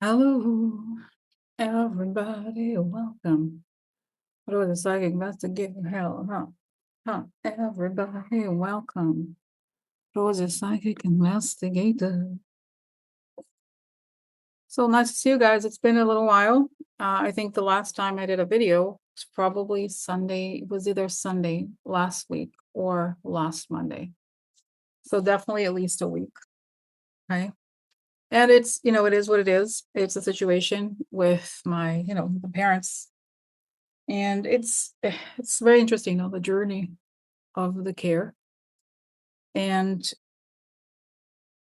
Hello, everybody. Welcome. What was the psychic investigator? Hell, huh? Everybody, welcome. What was the psychic investigator? So nice to see you guys. It's been a little while. I think the last time I did a video was probably Sunday. It was either Sunday last week or last Monday. So definitely at least a week. Okay. And it is what it is. It's a situation with the parents. And it's very interesting, the journey of the care. And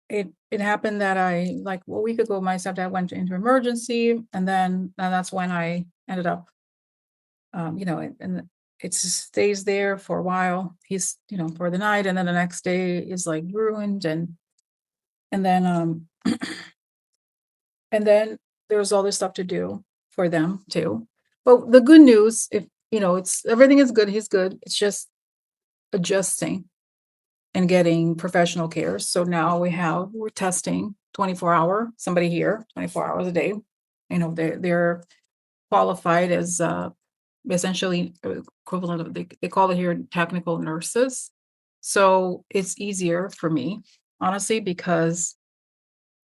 it happened that I like a week ago, my stepdad went into emergency, and that's when I ended up, and it stays there for a while. He's, for the night, and then the next day is like ruined, and then and then there's all this stuff to do for them too. But the good news, if it's everything is good, he's good. It's just adjusting and getting professional care. So now we're testing 24-hour, somebody here, 24 hours a day. They're qualified as essentially equivalent of they call it here technical nurses. So it's easier for me, honestly, because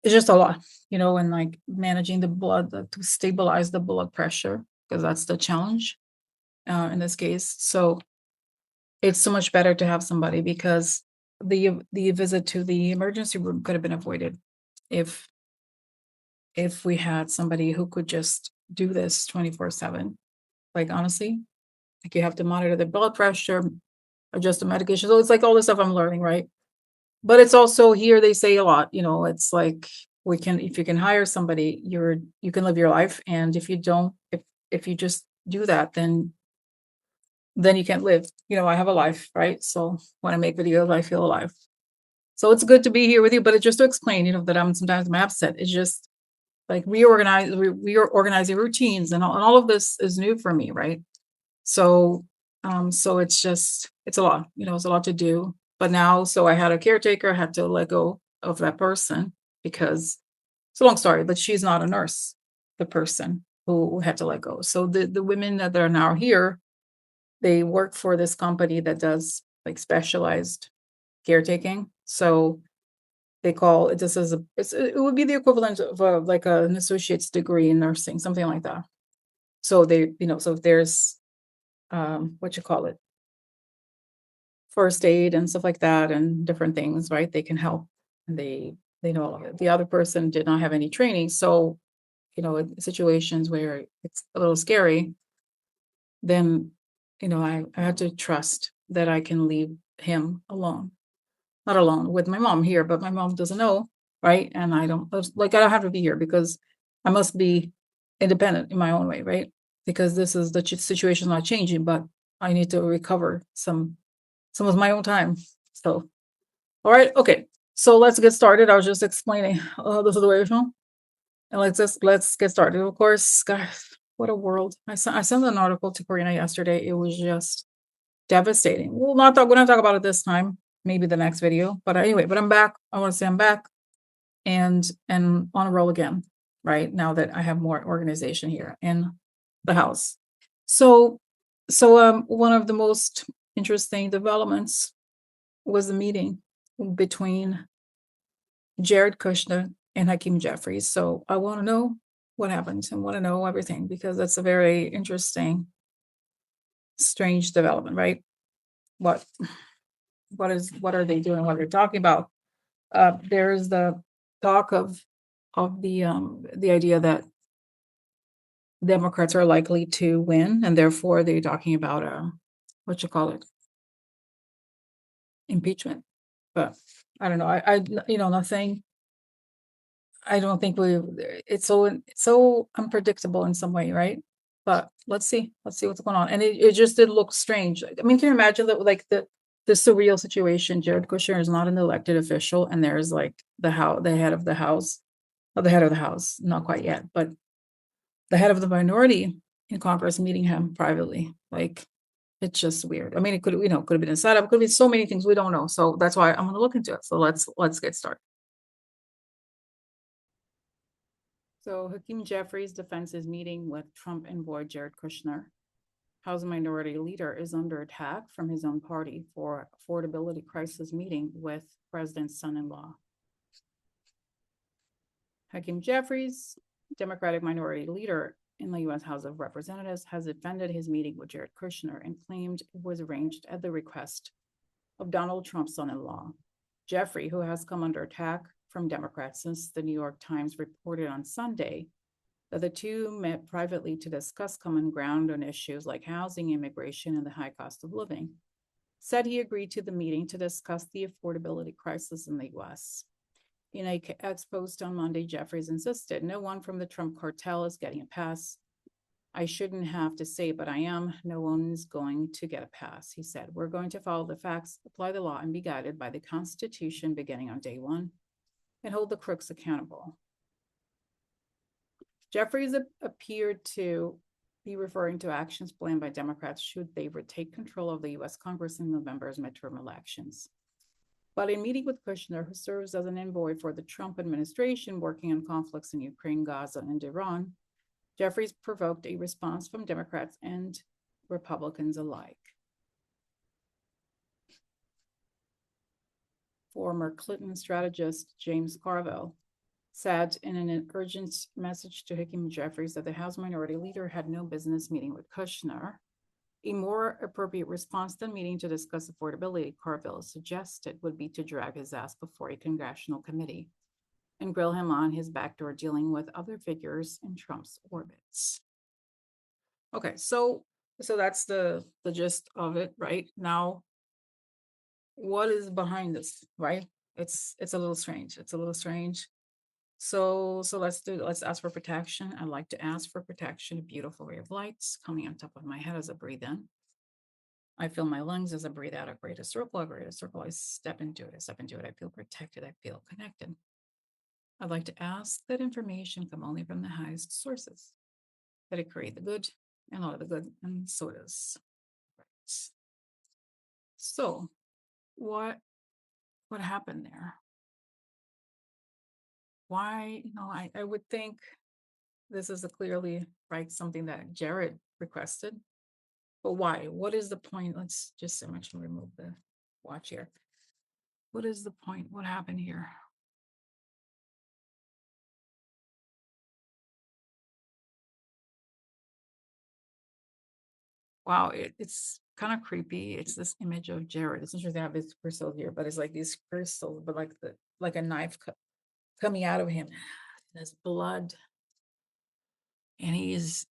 it's just a lot, and like managing the blood to stabilize the blood pressure, because that's the challenge in this case. So it's so much better to have somebody, because the visit to the emergency room could have been avoided if we had somebody who could just do this 24/7. Like, honestly, like, you have to monitor the blood pressure, adjust the medication. So it's like all this stuff I'm learning, right? But it's also here they say a lot, it's like if you can hire somebody, you can live your life. And if you don't, if you just do that, then you can't live. I have a life, right? So when I make videos, I feel alive. So it's good to be here with you, but it's just to explain, that sometimes I'm upset. It's just like reorganizing routines, and all of this is new for me, right? So, so it's a lot, it's a lot to do. But now, so I had a caretaker, I had to let go of that person because it's a long story, but she's not a nurse, the person who had to let go. So the women that are now here, they work for this company that does like specialized caretaking. So they call it, this is it would be the equivalent of like an associate's degree in nursing, something like that. So so if there's what you call it, first aid and stuff like that, and different things, right? They can help. And they know all of it. The other person did not have any training, so in situations where it's a little scary, then I had to trust that I can leave him alone. Not alone with my mom here, but my mom doesn't know, right? And I don't like, I don't have to be here because I must be independent in my own way, right? Because this is the situation not changing, but I need to recover some of my own time. So, all right, okay. So let's get started. I was just explaining the situation, and let's get started. Of course, guys, what a world! I sent an article to Karina yesterday. It was just devastating. We're not talk about it this time. Maybe the next video. But anyway, but I'm back. I want to say I'm back and on a roll again. Right now that I have more organization here in the house. So one of the most interesting developments was the meeting between Jared Kushner and Hakeem Jeffries. So I want to know what happened and want to know everything, because that's a very interesting, strange development, right? What what are they doing? What they're talking about? There's the talk of the idea that Democrats are likely to win, and therefore they're talking about what you call it, impeachment. But I don't know. Nothing. I don't think it's so unpredictable in some way, right? But let's see. Let's see what's going on. And it just did look strange. I mean, can you imagine that, like the surreal situation? Jared Kushner is not an elected official, and there's like the head of the house, or the head of the house, not quite yet, but the head of the minority in Congress meeting him privately. Like, it's just weird. I mean, it could have been a setup, could be so many things we don't know. So that's why I'm gonna look into it. So let's get started. So Hakeem Jeffries defends his meeting with Trump envoy Jared Kushner. House Minority Leader is under attack from his own party for affordability crisis meeting with President's son-in-law. Hakeem Jeffries, Democratic Minority Leader in the U.S. House of Representatives, has defended his meeting with Jared Kushner and claimed it was arranged at the request of Donald Trump's son-in-law. Jeffrey, who has come under attack from Democrats since the New York Times reported on Sunday that the two met privately to discuss common ground on issues like housing, immigration, and the high cost of living, said he agreed to the meeting to discuss the affordability crisis in the U.S. In a ex post on Monday, Jeffries insisted, "No one from the Trump cartel is getting a pass. I shouldn't have to say, but I am. No one's going to get a pass," he said. "We're going to follow the facts, apply the law, and be guided by the Constitution beginning on day one, and hold the crooks accountable." Jeffries appeared to be referring to actions planned by Democrats should they retake control of the U.S. Congress in November's midterm elections. But in meeting with Kushner, who serves as an envoy for the Trump administration working on conflicts in Ukraine, Gaza, and Iran, Jeffries provoked a response from Democrats and Republicans alike. Former Clinton strategist James Carville said in an urgent message to Hakeem Jeffries that the House Minority Leader had no business meeting with Kushner. A more appropriate response than meeting to discuss affordability, Carville suggested, would be to drag his ass before a congressional committee and grill him on his backdoor dealing with other figures in Trump's orbits. Okay, so that's the gist of it, right? Now, what is behind this, right? It's a little strange. It's a little strange. So let's ask for protection. I'd like to ask for protection. A beautiful ray of lights coming on top of my head as I breathe in. I feel my lungs as I breathe out. I create a circle. I create a circle. I step into it. I step into it. I feel protected. I feel connected. I'd like to ask that information come only from the highest sources, that it create the good and all of the good, and so it is. Right. So what happened there? Why, I would think this is a clearly right something that Jared requested, but why? What is the point? Let's just actually remove the watch here. What is the point? What happened here? Wow, it's kind of creepy. It's this image of Jared. It's interesting to have this crystal here, but it's like these crystals, but like a knife coming out of him. There's blood, and he is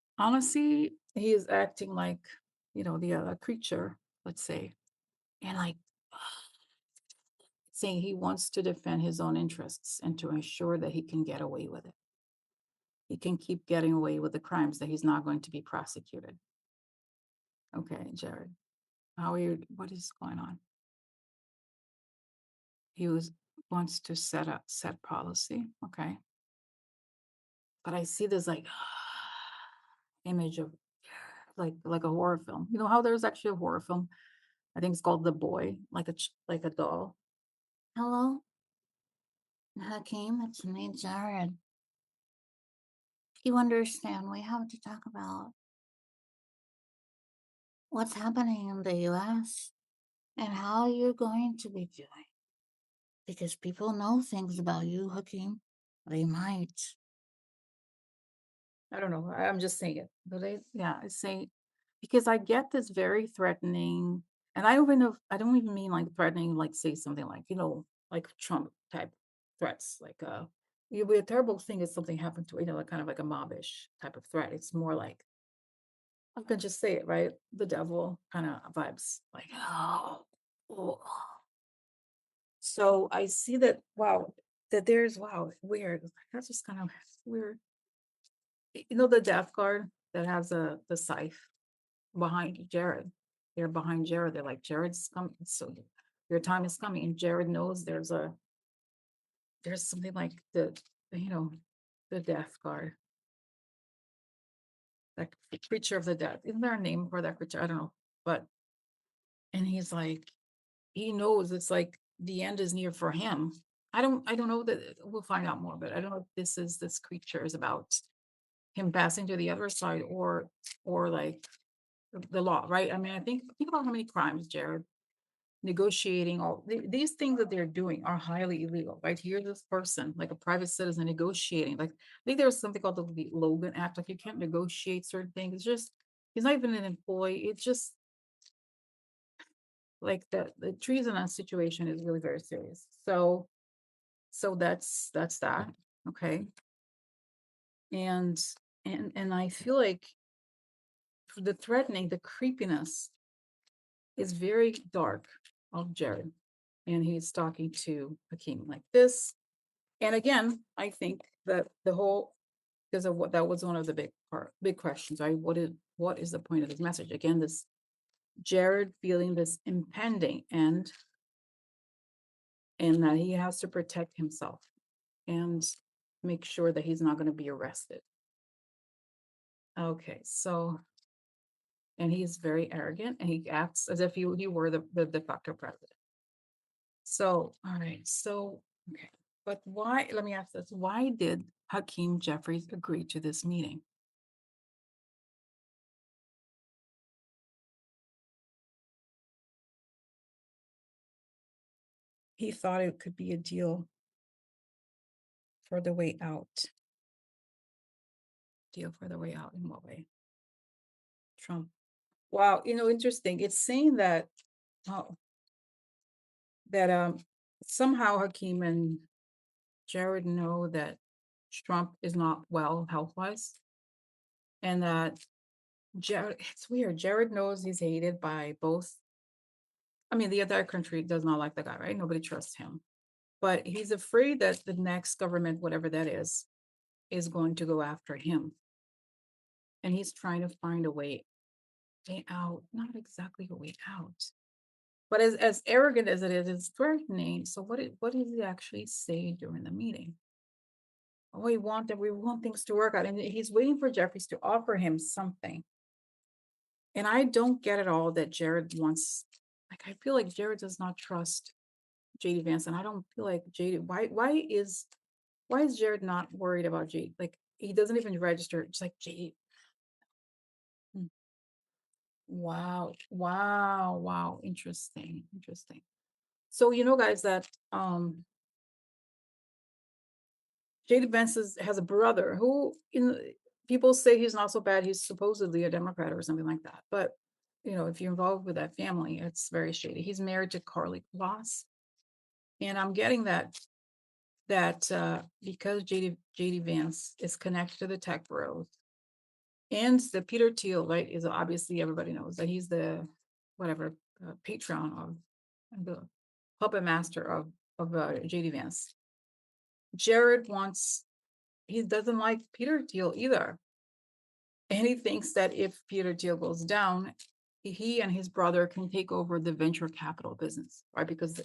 acting like the creature, let's say, and like saying he wants to defend his own interests and to ensure that he can get away with it. He can keep getting away with the crimes that he's not going to be prosecuted. Okay, Jared, what is going on? He wants to set policy. Okay. But I see this like image of like a horror film. You know how there's actually a horror film? I think it's called The Boy, like a doll. Hello, Hakeem, it's me, Jared. You understand we have to talk about what's happening in the US and how you're going to be doing. Because people know things about you, Hakeem. They might. I don't know. I'm just saying it. But I say because I get this very threatening, and I don't even mean like threatening, like say something like, like Trump type threats. Like it'd be a terrible thing if something happened to, like kind of like a mobbish type of threat. It's more like I can just say it, right? The devil kind of vibes. Like, oh. So I see that, wow, that there's, wow, weird. That's just kind of weird. The death guard that has the scythe behind Jared. They're behind Jared. They're like, Jared's coming. So your time is coming. And Jared knows there's something like you know, the death guard, that creature of the death. Isn't there a name for that creature? I don't know. But, and he's like, he knows it's like the end is near for him. I don't know that we'll find out more, but I don't know if this creature is about him passing to the other side or like the law, right? I mean, think about how many crimes, Jared, negotiating these things that they're doing are highly illegal, right? Here's this person, like a private citizen, negotiating. Like, I think there's something called the Logan Act. Like, you can't negotiate certain things. It's just he's not even an employee. It's just like the treason on situation is really very serious. So that's that. Okay. And and I feel like the threatening, the creepiness is very dark of Jared. And he's talking to Hakeem like this. And again, I think that the whole because of what that was one of the big questions, right? What is the point of this message? Again, this Jared feeling this impending end and that he has to protect himself and make sure that he's not going to be arrested. Okay, so and he's very arrogant and he acts as if he were the de facto president. So, all right, so okay. But why, let me ask this, why did Hakeem Jeffries agree to this meeting? He thought it could be a deal for the way out. Deal for the way out in what way? Trump. Wow, interesting. It's saying that oh, that somehow Hakeem and Jared know that Trump is not well health-wise, and that Jared, it's weird. Jared knows he's hated by both. I mean, the entire country does not like the guy, right? Nobody trusts him. But he's afraid that the next government, whatever that is going to go after him. And he's trying to find a way out. Not exactly a way out. But as arrogant as it is, it's threatening. So what did he actually say during the meeting? Oh, we want things to work out. And he's waiting for Jeffries to offer him something. And I don't get at all that Jared wants, like, I feel like Jared does not trust JD Vance. And I don't feel like JD, why is Jared not worried about JD? Like, he doesn't even register. It's like JD. Hmm. Wow. Wow. Wow. Interesting. Interesting. So, guys, that JD Vance has a brother who people say he's not so bad. He's supposedly a Democrat or something like that. But if you're involved with that family, it's very shady. He's married to Carly Kloss. And I'm getting that because JD Vance is connected to the tech bros and the Peter Thiel, right, is obviously everybody knows that he's the whatever patron of the puppet master of JD Vance. Jared wants he doesn't like Peter Thiel either. And he thinks that if Peter Thiel goes down, he and his brother can take over the venture capital business, right? Because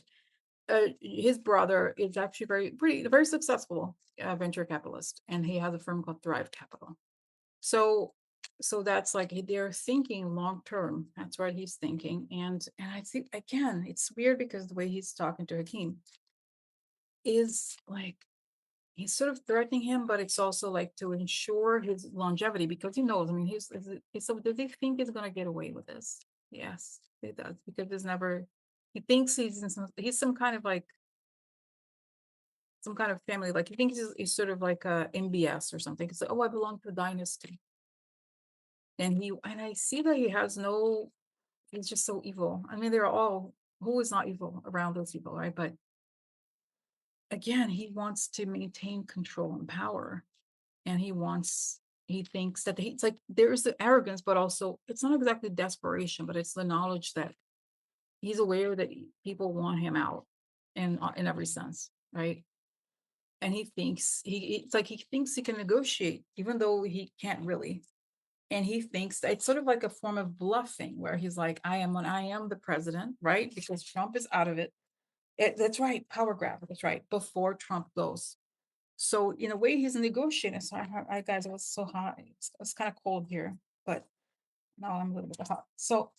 his brother is actually very successful venture capitalist, and he has a firm called Thrive Capital. So, so that's like they're thinking long term. That's what he's thinking, and I think again, it's weird because the way he's talking to Hakeem is like he's sort of threatening him, but it's also like to ensure his longevity because he knows. I mean, so does he think he's going to get away with this? Yes, he does because there's never. He thinks he's some kind of like some kind of family. Like he thinks he's sort of like a MBS or something. It's like, oh, I belong to the dynasty, and I see that he has no. He's just so evil. I mean, they're all who is not evil around those people, right? But again, he wants to maintain control and power. And he thinks that it's like there's the arrogance, but also it's not exactly desperation, but it's the knowledge that he's aware that people want him out in every sense, right? And he thinks it's like he thinks he can negotiate, even though he can't really. And he thinks that it's sort of like a form of bluffing where he's like, I am the president, right? Because Trump is out of it. That's right, power grab. That's right. Before Trump goes. So in a way, he's negotiating. So guys, it was so hot. It's kind of cold here, but now I'm a little bit hot. So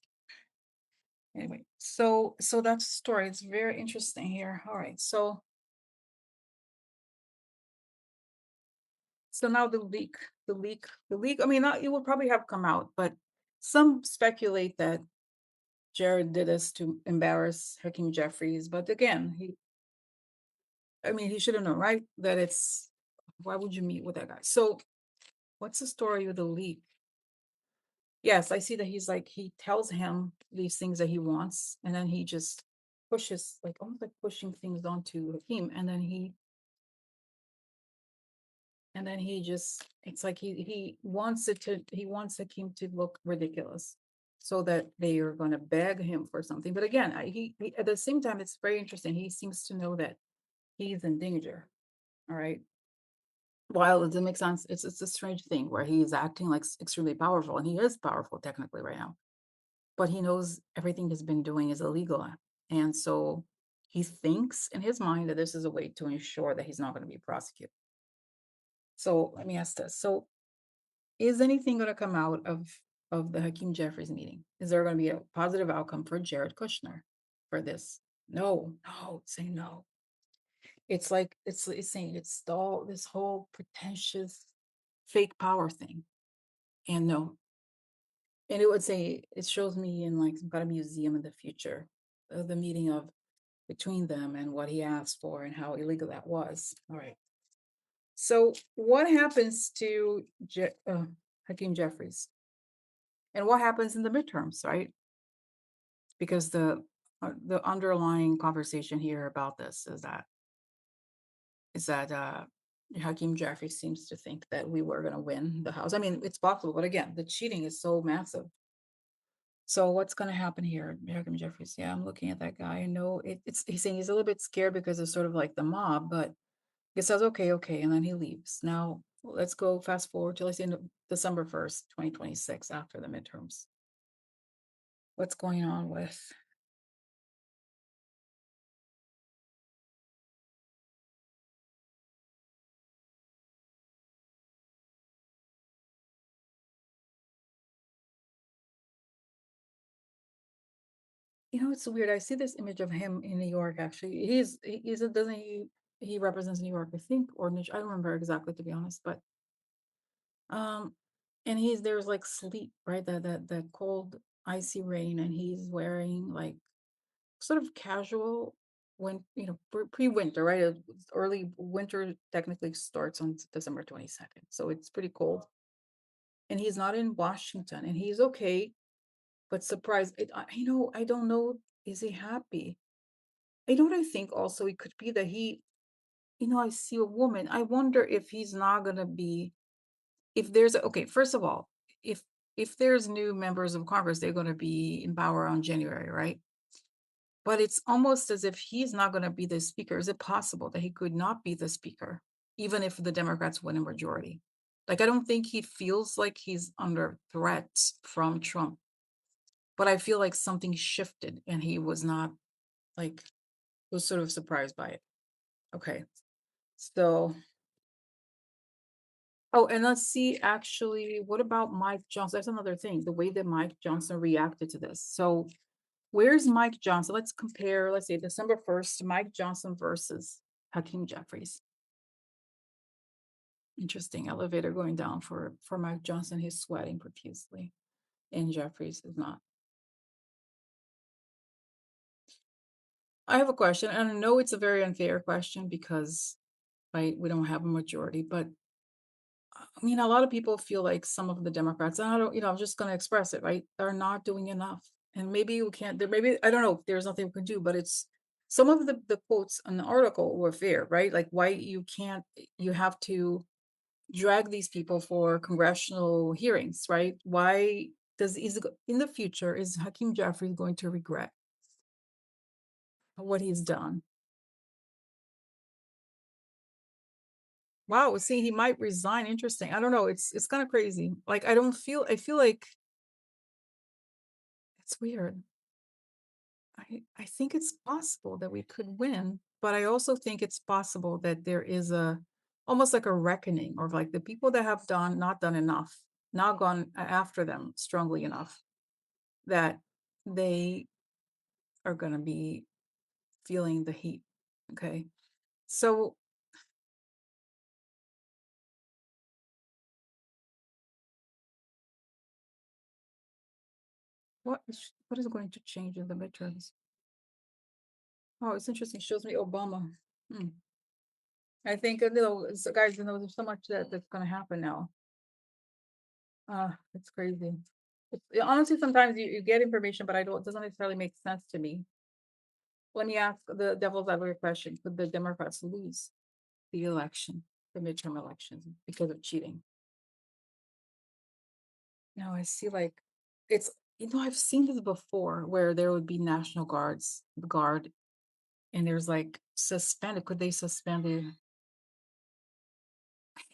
anyway, so that's the story. It's very interesting here. All right, so So now the leak, I mean, not it will probably have come out, but some speculate that Jared did this to embarrass Hakeem Jeffries, but again, I mean, he should have known, right? That it's why would you meet with that guy? So, what's the story with the leak? Yes, I see that he's like he tells him these things that he wants, and then he just pushes, like almost like pushing things onto Hakeem, and then he just it's like he wants Hakeem to look ridiculous, so that they are going to beg him for something. But again, he at the same time, it's very interesting. He seems to know that he's in danger. All right. While it doesn't make sense, it's a strange thing where he's acting like extremely powerful, and he is powerful technically right now, but he knows everything he's been doing is illegal, and so he thinks in his mind that this is a way to ensure that he's not going to be prosecuted. So let me ask this: so is anything going to come out of the Hakeem Jeffries meeting? Is there going to be a positive outcome for Jared Kushner for this? No, no, say no. It's like it's saying it's all this whole pretentious fake power thing. And no. And it would say it shows me in like some kind of museum in the future, the meeting of between them and what he asked for and how illegal that was. All right. So what happens to Hakeem Jeffries, and what happens in the midterms, right? Because the underlying conversation here about this is that Hakeem Jeffries seems to think that we were going to win the House. I mean, it's possible, but again, the cheating is so massive. So what's gonna happen here? Hakeem Jeffries. Yeah, I'm looking at that guy. I know it's he's saying he's a little bit scared because it's sort of like the mob, but he says, okay, okay, and then he leaves. Now let's go fast forward till I say December 1st, 2026, after the midterms. What's going on with it's weird. I see this image of him in New York actually. He's a doesn't he represents New York, I think, or I don't remember exactly to be honest, but um and there's like sleet, right? That cold, icy rain, and he's wearing like sort of casual when pre-winter, right? Early winter technically starts on December 22nd. So it's pretty cold. And he's not in Washington and he's okay, but surprised. I don't know. Is he happy? I know what I think also it could be that I see a woman. I wonder if he's not gonna be if there's okay, first of all, if if there's new members of Congress, they're gonna be in power on January, right? But it's almost as if he's not going to be the speaker. Is it possible that he could not be the speaker, even if the Democrats win a majority? Like, I don't think he feels like he's under threat from Trump, but I feel like something shifted and he was not like, was sort of surprised by it. Okay. So, oh, and let's see, actually, what about Mike Johnson? That's another thing, the way that Mike Johnson reacted to this. So, where's Mike Johnson? Let's compare, let's say December 1st, Mike Johnson versus Hakeem Jeffries. Interesting. Elevator going down for Mike Johnson. He's sweating profusely, and Jeffries is not. I have a question, and I know it's a very unfair question because we don't have a majority, but I mean, a lot of people feel like some of the Democrats, and I don't, I'm just going to express it, right? Are not doing enough, and maybe we can't. There, maybe I don't know. There's nothing we can do, but it's some of the quotes in the article were fair, right? Like why you can't, you have to drag these people for congressional hearings, right? Why does is in the future is Hakeem Jeffries going to regret what he's done? Wow, see, he might resign. Interesting. I don't know. It's kind of crazy. Like I feel like it's weird. I think it's possible that we could win, but I also think it's possible that there is a almost like a reckoning, or like the people that have not done enough, not gone after them strongly enough, that they are going to be feeling the heat. Okay. So What is going to change in the midterms? Oh, it's interesting. Shows me Obama. Hmm. I think, so guys, there's so much that's going to happen now. It's crazy. Honestly, sometimes you get information, but it doesn't necessarily make sense to me. Let me ask the devil's advocate question. Could the Democrats lose the election, the midterm elections, because of cheating? No, I see like it's I've seen this before where there would be National Guard, and there's like suspended. Could they suspend the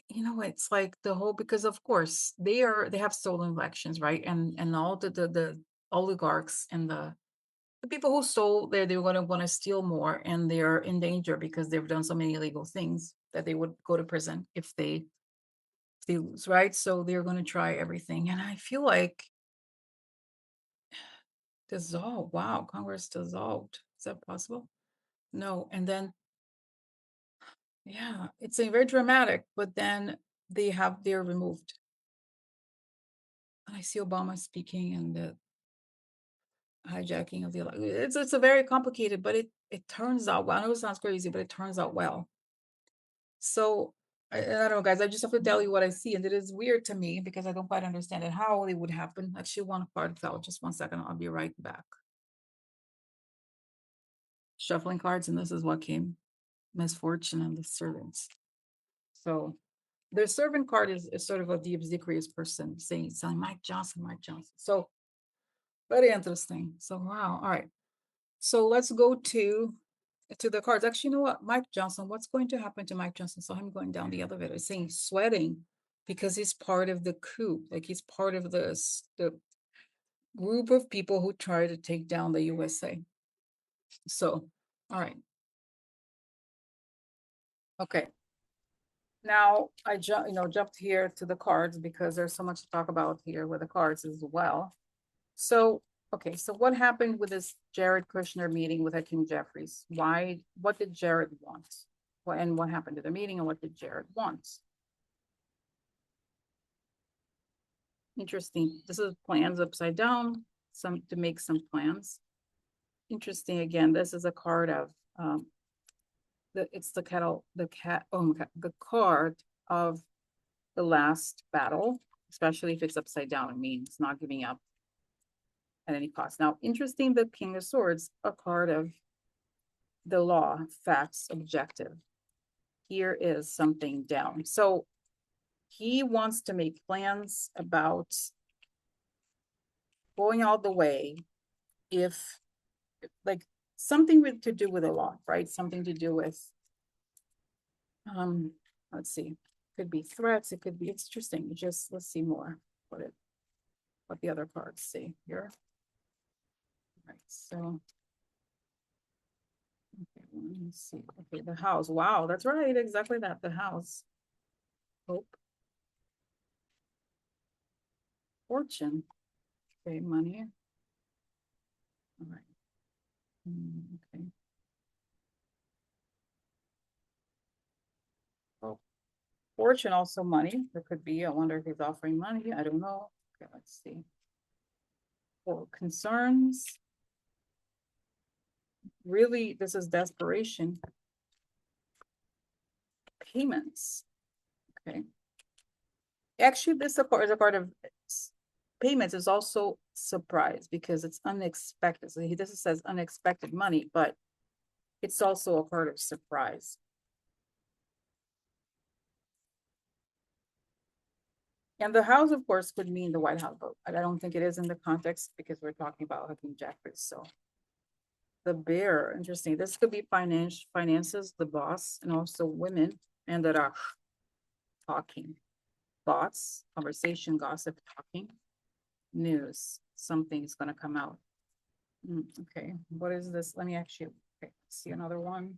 it's like the whole because of course they have stolen elections, right? And all the oligarchs and the people who stole they're gonna want to steal more, and they're in danger because they've done so many illegal things that they would go to prison if they lose, right? So they're gonna try everything. And I feel like dissolve. Wow, Congress dissolved. Is that possible? No. And then, yeah, it's a very dramatic, but then they're removed. And I see Obama speaking and the hijacking of the election. It's a very complicated, but it turns out well. I know it sounds crazy, but it turns out well. So I don't know, guys. I just have to tell you what I see, and it is weird to me because I don't quite understand it. How it would happen? Actually, one card fell. Just 1 second. I'll be right back. Shuffling cards, and this is what came: misfortune and the servants. So the servant card is sort of a the obsequious person selling Mike Johnson, Mike Johnson. So very interesting. So wow. All right. So let's go to the cards. Actually, you know what? Mike Johnson, what's going to happen to Mike Johnson? So him going down the elevator, it's saying sweating because he's part of the coup. Like he's part of the group of people who try to take down the USA. So, all right. Okay. Now I jumped here to the cards because there's so much to talk about here with the cards as well. So, okay, so what happened with this Jared Kushner meeting with Hakeem-Jeffries? What did Jared want? And what happened to the meeting and what did Jared want? Interesting. This is plans upside down, some to make some plans. Interesting again. This is a card of it's the kettle, the cat, oh my God, the card of the last battle, especially if it's upside down. It means not giving up at any cost. Now, interesting, the King of Swords, a card of the law, facts, objective. Here is something down. So he wants to make plans about going all the way if like something to do with the law, right? Something to do with let's see, could be threats, it could be it's interesting. Just let's see more what the other cards say here. Right, so okay, let me see. Okay, the house. Wow, that's right, exactly that. The house. Hope. Fortune. Okay, money. All right. Okay. Oh, fortune also money. There could be. I wonder if he's offering money. I don't know. Okay, let's see. Well, concerns. Really, this is desperation. Payments. Okay. Actually, this is a part of payments is also surprise because it's unexpected. So this says unexpected money, but it's also a part of surprise. And the house, of course, could mean the White House vote. I don't think it is in the context because we're talking about Hakeem-Jeffries. So the bear, interesting. This could be finances, the boss, and also women, and that are talking. Thoughts, conversation, gossip, talking, news. Something's going to come out. Okay, what is this? Let me actually see another one.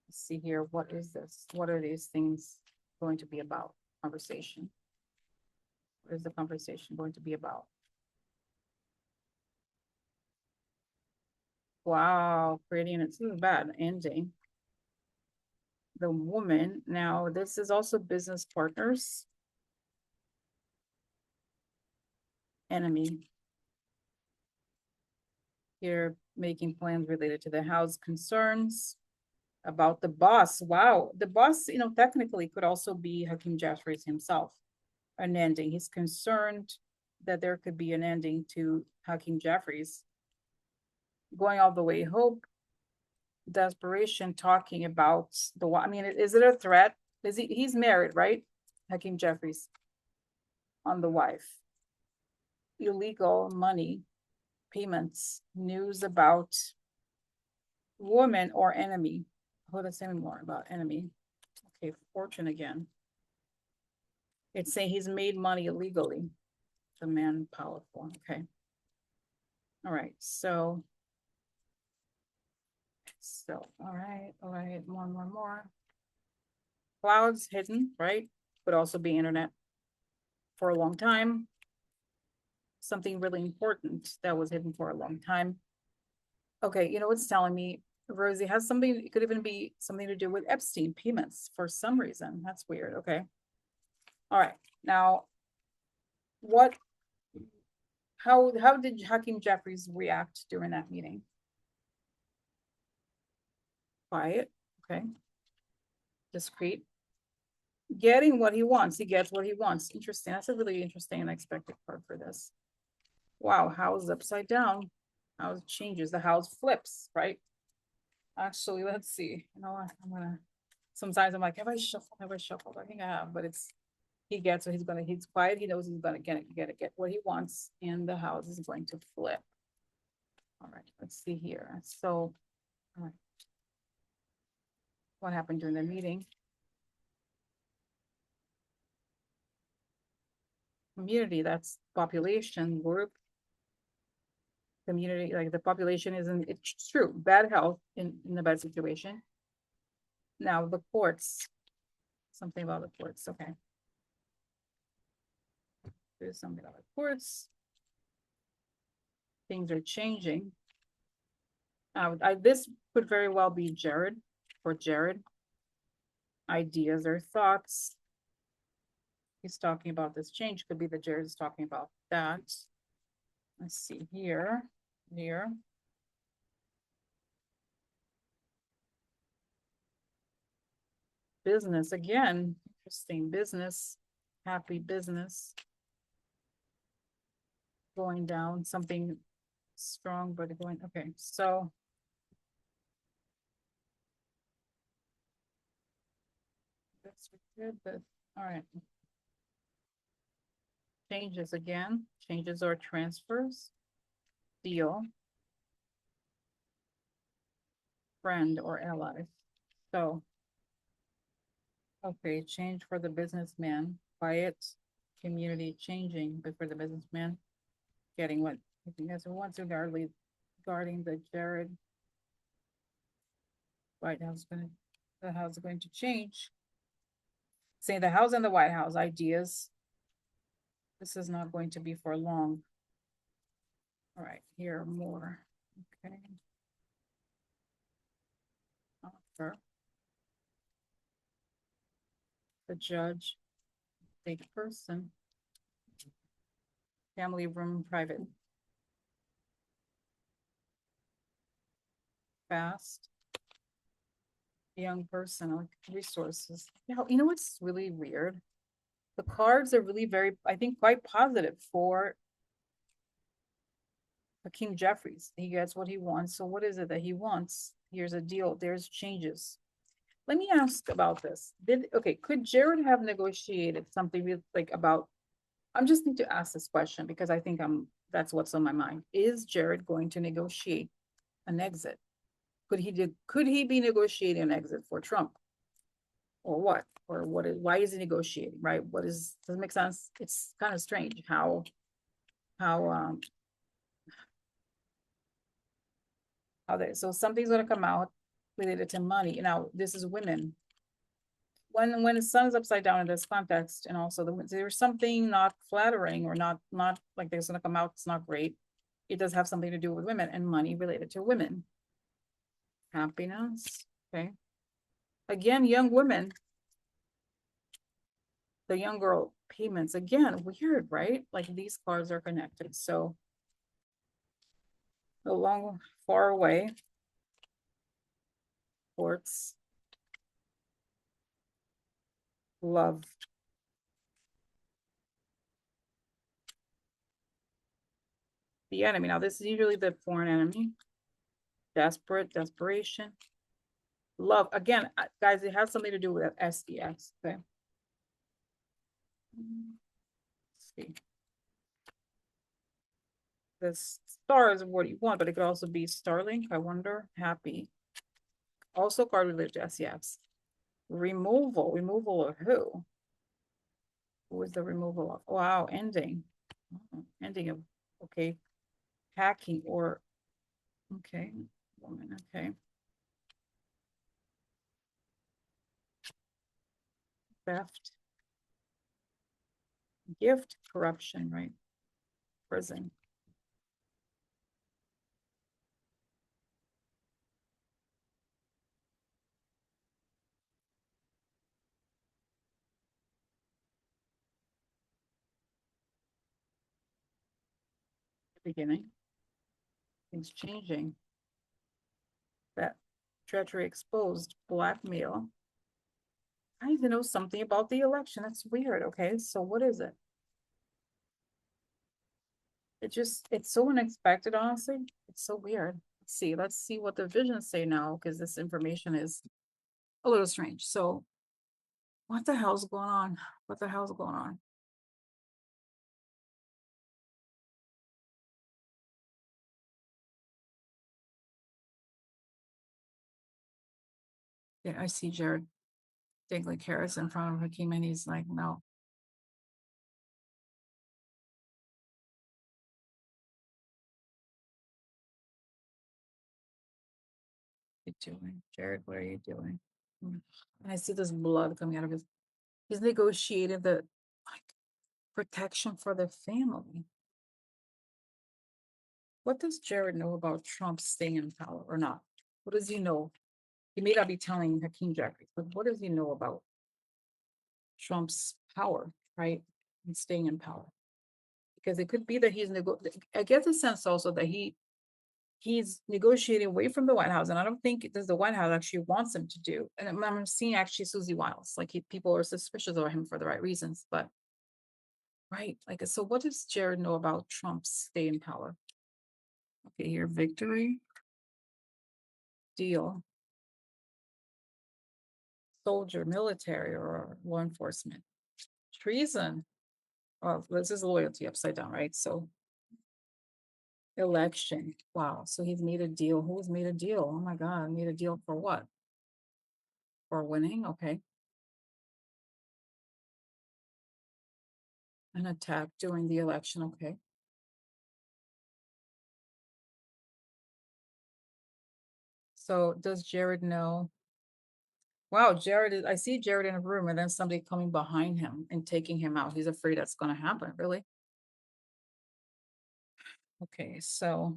Let's see here. What is this? What are these things going to be about? Conversation. What is the conversation going to be about? Wow, pretty, and it's not bad ending. The woman. Now, this is also business partners. Enemy. Here, making plans related to the house concerns about the boss. Wow, the boss, technically could also be Hakeem Jeffries himself. An ending. He's concerned that there could be an ending to Hakeem Jeffries. Going all the way, hope, desperation, talking about I mean, is it a threat? He's married, right? Hakeem Jeffries on the wife. Illegal money payments, news about woman or enemy. Oh, let's say more about enemy. Okay, fortune again. It's saying he's made money illegally. The man powerful. Okay. All right. So, all right. More. Clouds hidden, right? Could also be internet for a long time. Something really important that was hidden for a long time. Okay, you know what's telling me? Rosie has something, it could even be something to do with Epstein payments for some reason. That's weird. Okay. All right. Now, how did Hakeem Jeffries react during that meeting? Quiet. Okay. Discreet. Getting what he wants. He gets what he wants. Interesting. That's a really interesting and unexpected part for this. Wow, house upside down. House changes. The house flips, right? Actually, let's see. You know what? Sometimes I'm like, have I shuffled? Have I shuffled? I think I have, but he gets what he's quiet. He knows he's gonna get what he wants, and the house is going to flip. All right, let's see here. So, what happened during the meeting? Community, that's population, group, community, like the population isn't, it's true, bad health in a bad situation. Now the courts, something about the courts, okay. There's something about the courts. Things are changing. This could very well be Jared, or Jared. Ideas or thoughts. He's talking about this change, could be that Jared's talking about that. Let's see here. Business again, interesting business, happy business. Going down, something strong, but going, okay, so. That's good, but, all right. Changes again, changes or transfers, deal. Friend or ally, so. Okay, change for the businessman, quiet, community changing, but for the businessman, getting what he has wants regarding the Jared. White House the house is going to change. Say the house and the White House ideas. This is not going to be for long. All right, here more. Okay. Offer. The judge, big person. Family room, private. Fast. Young person, like resources. You know what's really weird? The cards are really very, I think, quite positive for Hakeem Jeffries. He gets what he wants. So what is it that he wants? Here's a deal. There's changes. Let me ask about this. Could Jared have negotiated something like about, I'm just need to ask this question because I think that's what's on my mind. Is Jared going to negotiate an exit? Could he be negotiating an exit for Trump? Or what? Or why is he negotiating, right? Does it make sense? It's kind of strange how so something's gonna come out related to money. Now, this is women. When the sun is upside down in this context, and also there's something not flattering or not like there's gonna come out, it's not great. It does have something to do with women and money related to women. Happiness, okay. Again, young women. The young girl payments, again, weird, right? Like these cards are connected. So A long, far away. Sports. Love. The enemy. Now, this is usually the foreign enemy. Desperate, desperation. Love. Again, guys, it has something to do with SDS. Okay. Let's see. The star is what you want, but it could also be Starlink. I wonder. Happy. Also card related to SES. Removal. Removal of who? Who is the removal of? Wow, ending. Ending of, okay. Hacking or, okay. Woman, okay. Theft. Gift. Corruption, right? Prison. Beginning. Things changing. That treachery exposed. Blackmail. I need to know something about the election. That's weird. Okay, so what is it? It's so unexpected, honestly. It's so weird. Let's see what the visions say now, because this information is a little strange. So, what the hell's going on? What the hell's going on? Yeah, I see Jared dangling carrots in front of Hakeem, and he's like, no. What are you doing? Jared, what are you doing? And I see this blood coming out of his. He's negotiating the like protection for the family. What does Jared know about Trump staying in power or not? What does he know? He may not be telling Hakeem Jeffries, but what does he know about Trump's power, right? And staying in power? Because it could be that I get the sense also that he's negotiating away from the White House, and I don't think does the White House actually wants him to do. And I'm seeing actually Susie Wiles, like people are suspicious of him for the right reasons, but right, like so. What does Jared know about Trump's stay in power? Okay, here, victory, deal, soldier, military, or law enforcement, treason. Oh, this is loyalty upside down, right? So election. Wow. So he's made a deal. Who's made a deal? Oh my God. Made a deal for what? For winning? Okay. An attack during the election. Okay. So does Jared know? Wow, I see Jared in a room and then somebody coming behind him and taking him out. He's afraid that's going to happen. Really? Okay. So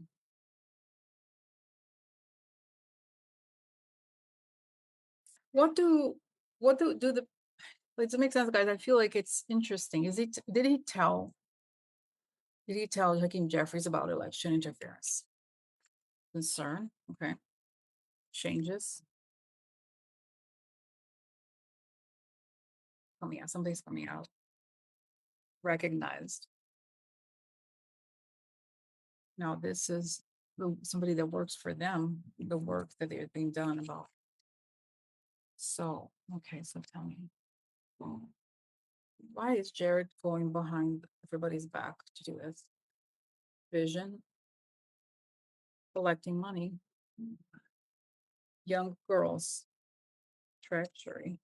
what do, do the, like, to make sense, guys, I feel like it's interesting. Did he tell Hakeem Jeffries about election interference? Concern. Okay. Changes coming out. Somebody's coming out. Recognized. Now, this is somebody that works for them, the work that they're being done about. So, okay, so tell me, why is Jared going behind everybody's back to do this? Vision, collecting money, young girls, treachery,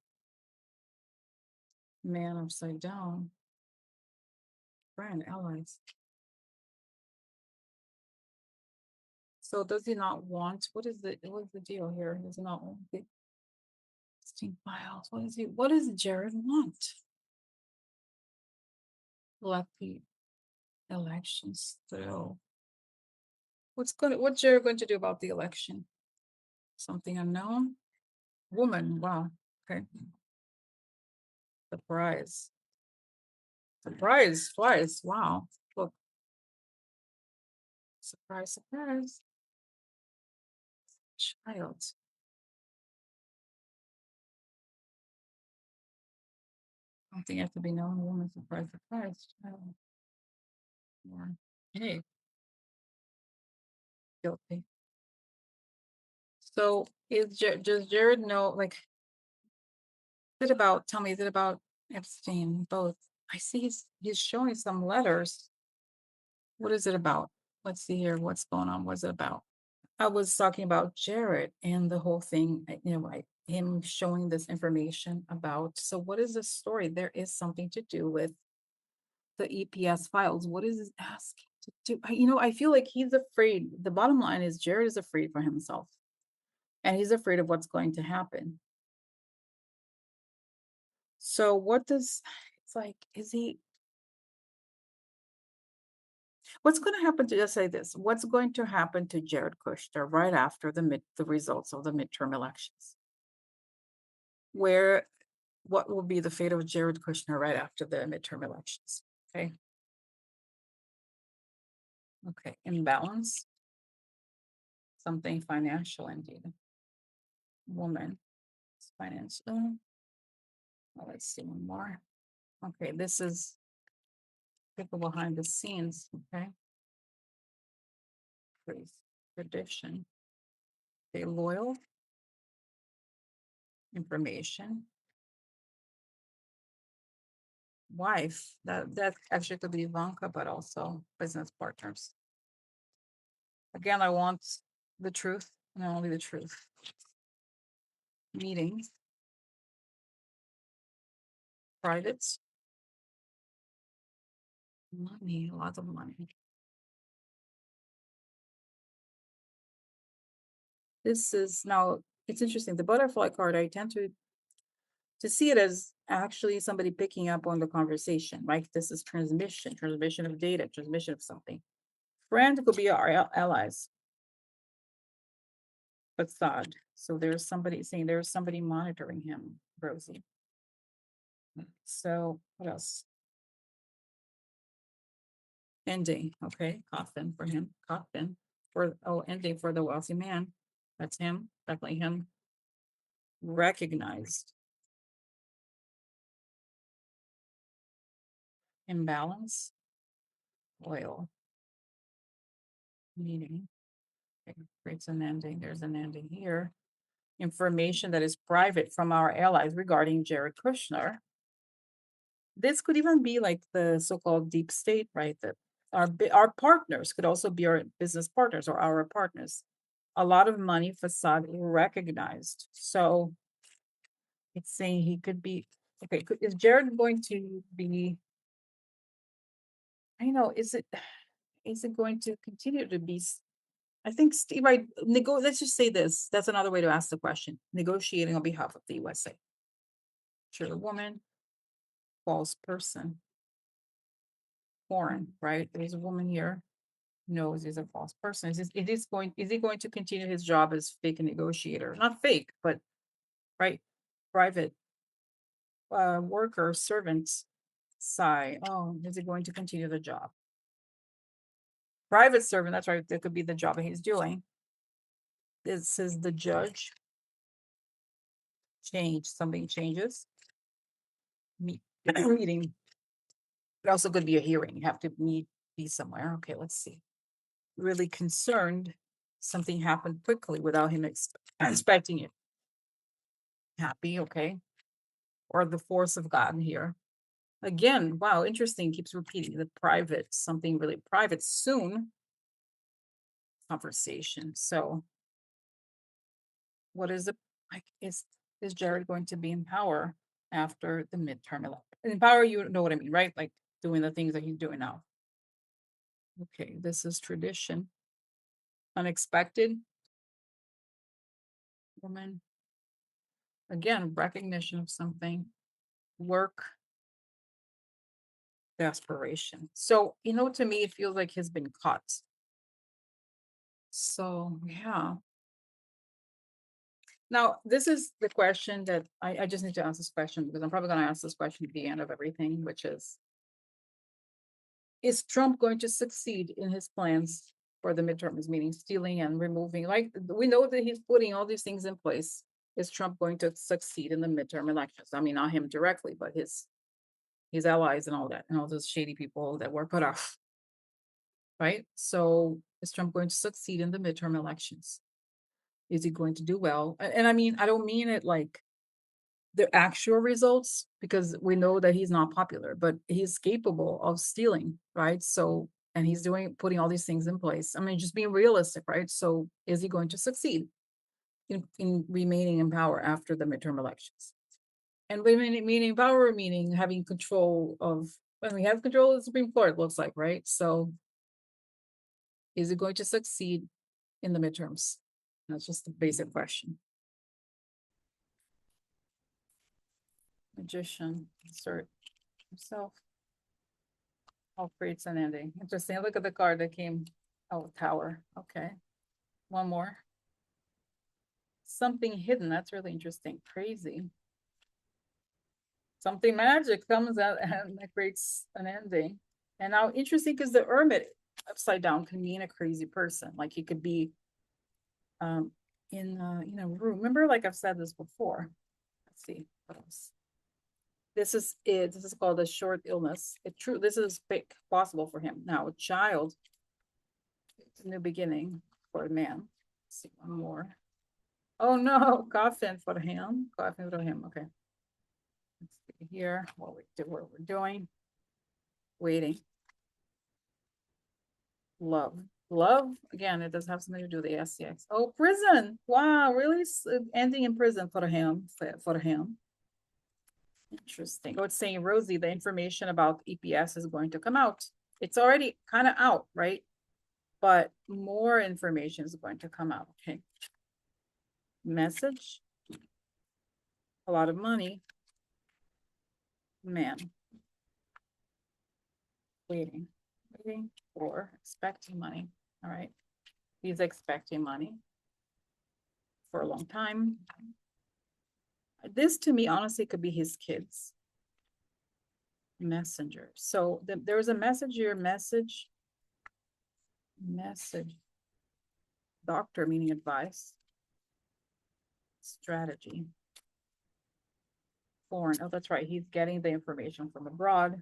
man upside down, friend, allies. So does he not want, what's the deal here? Does he not want the 16 files? What does Jared want? Let the elections through. What's Jared going to do about the election? Something unknown? Woman, wow. Okay. Surprise. Surprise, twice. Wow. Look. Surprise, surprise. Child. I don't think I have to be known. Woman, surprise, surprise. Child. Yeah. Hey, guilty. So does Jared know? Like, is it about? Tell me, is it about Epstein? Both. I see he's showing some letters. What is it about? Let's see here. What's going on? What's it about? I was talking about Jared and the whole thing. Like him showing this information about. So, what is the story? There is something to do with the EPS files. What is it asking to do? I feel like he's afraid. The bottom line is Jared is afraid for himself, and he's afraid of what's going to happen. So, what does it's like? Is he? What's going to happen to just say this? What's going to happen to Jared Kushner right after the results of the midterm elections? Where what will be the fate of Jared Kushner right after the midterm elections? Okay. Okay. Imbalance, something financial indeed. Woman, it's financial. Well, let's see one more. Okay, this is people behind the scenes. Okay. Please. Tradition. Okay, loyal information. Wife. That actually could be Ivanka, but also business partners. Again, I want the truth and only the truth. Meetings, privates, money, lots of money. This is now, it's interesting. The butterfly card, I tend to see it as actually somebody picking up on the conversation, right? This is transmission of data, transmission of something. Friend could be our allies. Facade. So there's somebody saying there's somebody monitoring him, Rosie. So what else? Ending. Okay. Coffin for him. Coffin ending for the wealthy man. That's him. Definitely him. Recognized. Imbalance. Oil. Meeting. Okay. Creates an ending. There's an ending here. Information that is private from our allies regarding Jared Kushner. This could even be like the so-called deep state, right? That our partners could also be our business partners or our partners. A lot of money facade recognized. So it's saying he could be okay. Is Jared going to be? I know. Is it going to continue to be? I think Steve, right? Let's just say this. That's another way to ask the question. Negotiating on behalf of the USA. Sure, woman, false person, foreign, right? There's a woman here. Knows he's a false person. Is he going to continue his job as fake negotiator? Not fake, but right, private worker, servant side. Oh, is he going to continue the job? Private servant, that's right. That could be the job that he's doing. This is the judge. Something changes. Meeting. It also could be a hearing. You have to be somewhere. Okay, let's see. Really concerned. Something happened quickly without him expecting it. Happy, okay. Or the force of God here. Again, wow, interesting. Keeps repeating the private, something really private soon. Conversation. So, what is it like? Is Jared going to be in power after the midterm election? In power, you know what I mean, right? Like doing the things that he's doing now. Okay, this is tradition. Unexpected. Woman. Again, recognition of something. Work. Desperation. So, to me, it feels like he's been caught. So, yeah. Now, this is the question that I just need to ask this question because I'm probably going to ask this question at the end of everything, which is Trump going to succeed in his plans for the midterms, meaning stealing and removing. Like we know that he's putting all these things in place. Is Trump going to succeed in the midterm elections? I mean, not him directly, but his allies and all that, and all those shady people that were put off, right? So is Trump going to succeed in the midterm elections? Is he going to do well? And I mean, I don't mean it like the actual results, because we know that he's not popular, but he's capable of stealing, right? So, and he's putting all these things in place. I mean, just being realistic, right? So is he going to succeed in remaining in power after the midterm elections? And meaning power, meaning having control of, when we have control of the Supreme Court, it looks like, right? So is it going to succeed in the midterms? That's just a basic question. Magician, insert himself. All creates an ending. Interesting. Look at the card that came. Oh, Tower. Okay. One more. Something hidden. That's really interesting. Crazy. Something magic comes out and that creates an ending. And now interesting because the hermit upside down can mean a crazy person. Like he could be in room. Remember, like I've said this before. Let's see what else. This is it. This is called a short illness. This is possible for him. Now, a child, it's a new beginning for a man. Let's see one more. Oh no, coffin for him. Coffin for him. Okay. Let's see here what we're doing. Waiting. Love. Love, again, it does have something to do with the SCX. Oh, prison. Wow, really? Ending in prison for him. For him. Interesting. Oh, it's saying, Rosie, the information about EPS is going to come out. It's already kind of out, right? But more information is going to come out. Okay. Message. A lot of money. Man. Waiting for expecting money. All right. He's expecting money for a long time. This to me, honestly, could be his kids. Messenger. So there was a message here, message. Doctor, meaning advice. Strategy. Foreign. Oh, that's right. He's getting the information from abroad.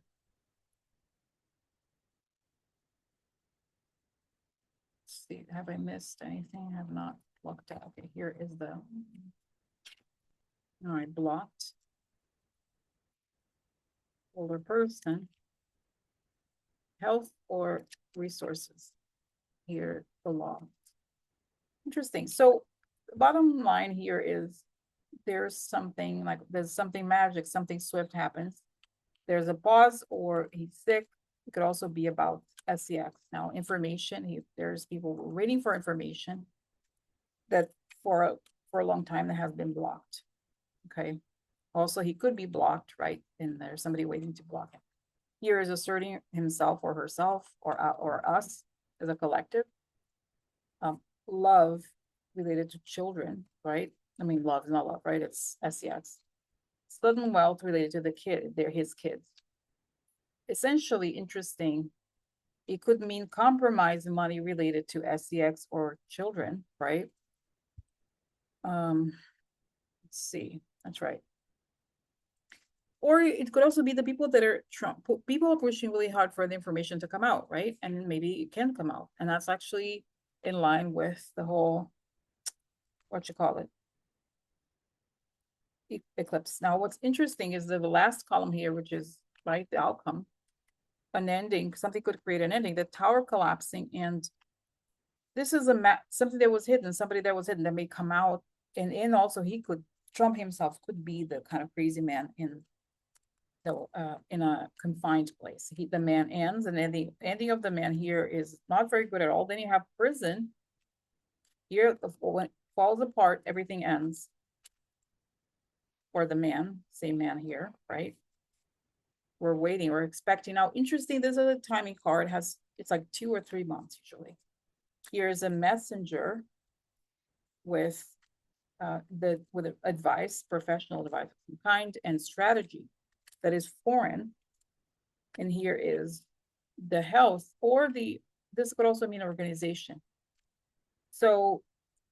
Let's see. Have I missed anything? I have not looked at. Okay, here is the. All right, blocked. Older person. Health or resources. Here, the law. Interesting. So the bottom line here is there's something magic, something swift happens. There's a pause or he's sick. It could also be about SCX. Now, information, there's people waiting for information that for a long time that has been blocked. Okay. Also, he could be blocked, right? And there's somebody waiting to block him. Here is asserting himself or herself or us as a collective. Love related to children, right? I mean, love is not love, right? It's SCX. Sudden wealth related to the kid. They're his kids. Essentially interesting. It could mean compromise money related to SCX or children, right? Let's see. That's right. Or it could also be the people that are Trump. People are pushing really hard for the information to come out, right? And maybe it can come out. And that's actually in line with the whole, what you call it, eclipse. Now, what's interesting is that the last column here, which is, right, the outcome, an ending, something could create an ending, the tower collapsing. And this is something that was hidden, somebody that was hidden that may come out. And also Trump himself could be the kind of crazy man in a confined place. The man ends, and then the ending of the man here is not very good at all. Then you have prison. Here, when it falls apart, everything ends. For the man, same man here, right? We're waiting, we're expecting. Now, interesting, this is a timing card. It's like 2 or 3 months usually. Here's a messenger with advice, professional advice of some kind, and strategy that is foreign. And here is the health or the this could also mean an organization. So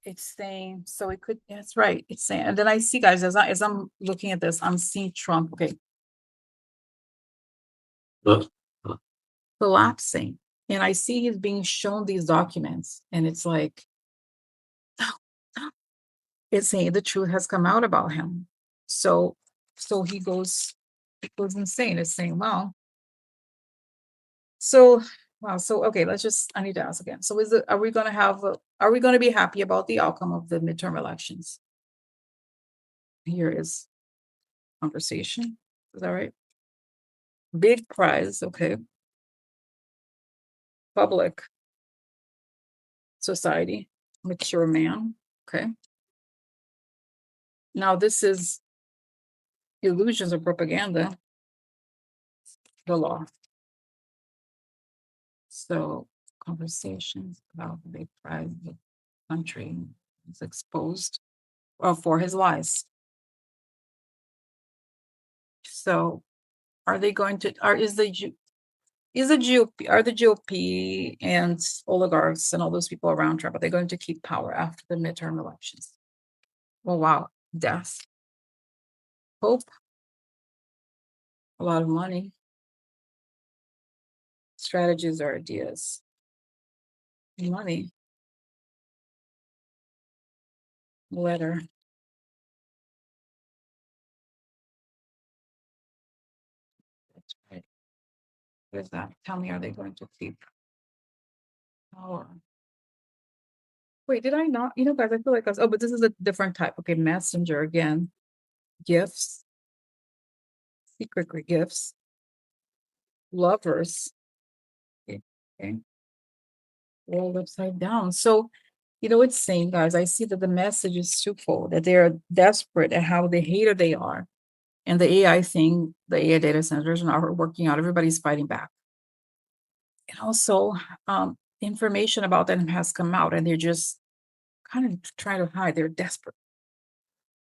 it's saying, so it could, that's right. It's saying, and then I see, guys, as I'm looking at this, I'm seeing Trump, okay, collapsing. And I see he's being shown these documents, and it's like, it's saying the truth has come out about him. So, so it goes insane. It's saying, wow. So, wow. So, okay, I need to ask again. So, are we going to are we going to be happy about the outcome of the midterm elections? Here is conversation. Is that right? Big prize. Okay. Public society, mature man. Okay. Now, this is illusions of propaganda, the law. So, conversations about the big prize, the country is exposed for his lies. So, are they going to, is the GOP, are the GOP and oligarchs and all those people around Trump, are they going to keep power after the midterm elections? Oh, wow. Death. Hope. A lot of money. Strategies or ideas. Money. Letter. That's right. What is that? Tell me, are they going to keep power? Wait, did I not? You know, guys, I feel like I was, oh, but this is a different type. Okay, messenger again. Gifts. Secret gifts. Lovers. Okay. Okay. World upside down. So, it's saying, guys, I see that the message is twofold, that they're desperate at how the hater they are. And the AI thing, the AI data centers are not working out. Everybody's fighting back. And also, information about them has come out and they're just kind of trying to hide. They're desperate.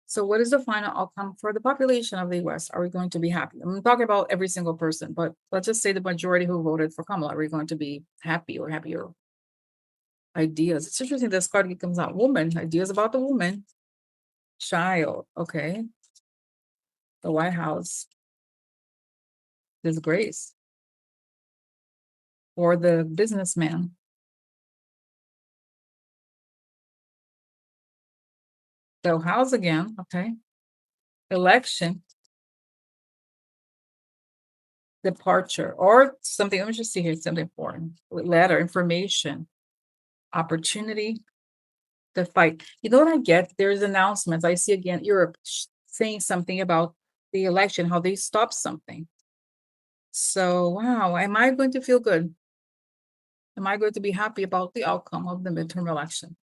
So, what is the final outcome for the population of the US? Are we going to be happy? I'm talking about every single person, but let's just say the majority who voted for Kamala, are we going to be happy or happier? Ideas. It's interesting this card comes out. Woman, ideas about the woman. Child, okay. The White House. Disgrace. Or the businessman. The house again, okay. Election. Departure. Or something, let me just see here, something important. Letter, information. Opportunity. The fight. You know what I get? There's announcements. I see again Europe saying something about the election, how they stopped something. So, wow, am I going to feel good? Am I going to be happy about the outcome of the midterm election?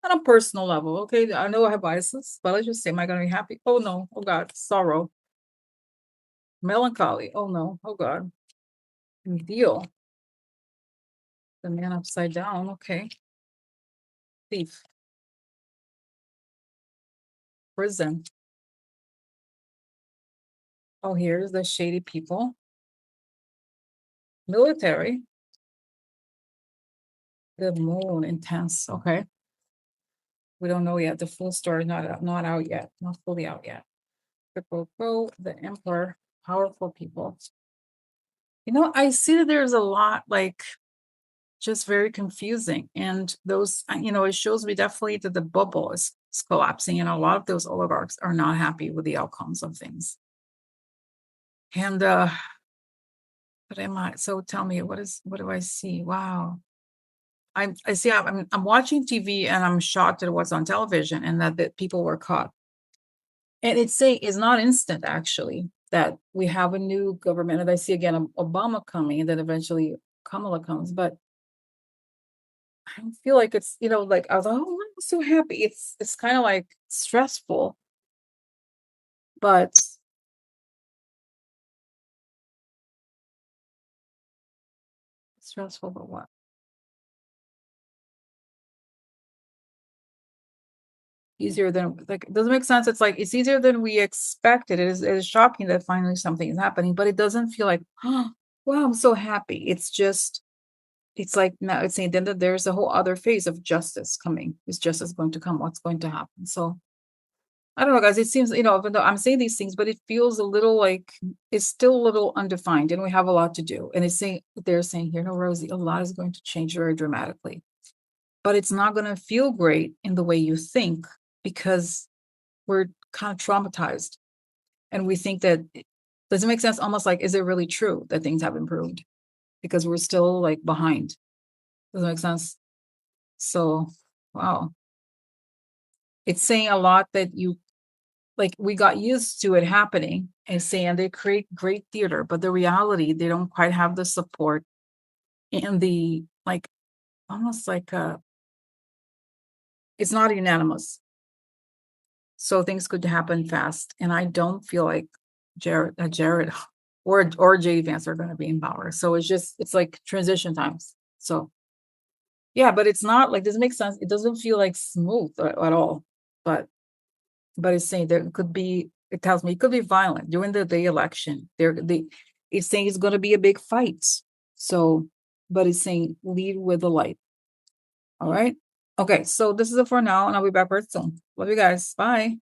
On a personal level, okay? I know I have biases, but let's just say, am I going to be happy? Oh no, oh God, sorrow, melancholy. Oh no, oh God, deal. The man upside down, okay. Thief, prison. Oh, here's the shady people. Military. The moon, intense. Okay. We don't know yet. The full story not out yet. Not fully out yet. The emperor, powerful people. I see that there's a lot like just very confusing. And those, it shows me definitely that the bubble is collapsing, and a lot of those oligarchs are not happy with the outcomes of things. And but am I? So tell me, what do I see? Wow. I see. I'm watching TV and I'm shocked at what's on television and that people were caught. And it's not instant actually that we have a new government. And I see again Obama coming, and then eventually Kamala comes. But I don't feel like it's like I was like, oh, I'm so happy. It's kind of like stressful, but stressful. But what? Easier than like it doesn't make sense. It's like it's easier than we expected. It is shocking that finally something is happening, but it doesn't feel like, oh, wow, I'm so happy. It's just it's like now it's saying then that there's a whole other phase of justice coming. Is justice going to come? What's going to happen? So I don't know, guys. It seems, even though I'm saying these things, but it feels a little like it's still a little undefined, and we have a lot to do. And it's saying they're saying here, no, Rosie, a lot is going to change very dramatically, but it's not going to feel great in the way you think because we're kind of traumatized, and we think that does it make sense? Almost like, is it really true that things have improved? Because we're still like behind. Does it make sense? So, wow, it's saying a lot that you like we got used to it happening and saying they create great theater, but the reality, they don't quite have the support and the like almost like it's not unanimous. So things could happen fast. And I don't feel like Jared or JD Vance are gonna be in power. So it's like transition times. So yeah, but it's not like this makes sense. It doesn't feel like smooth at all. But it's saying there could be, it tells me it could be violent during the election. It's saying it's going to be a big fight. So, but it's saying lead with the light. All right. Okay. So this is it for now, and I'll be back very soon. Love you guys. Bye.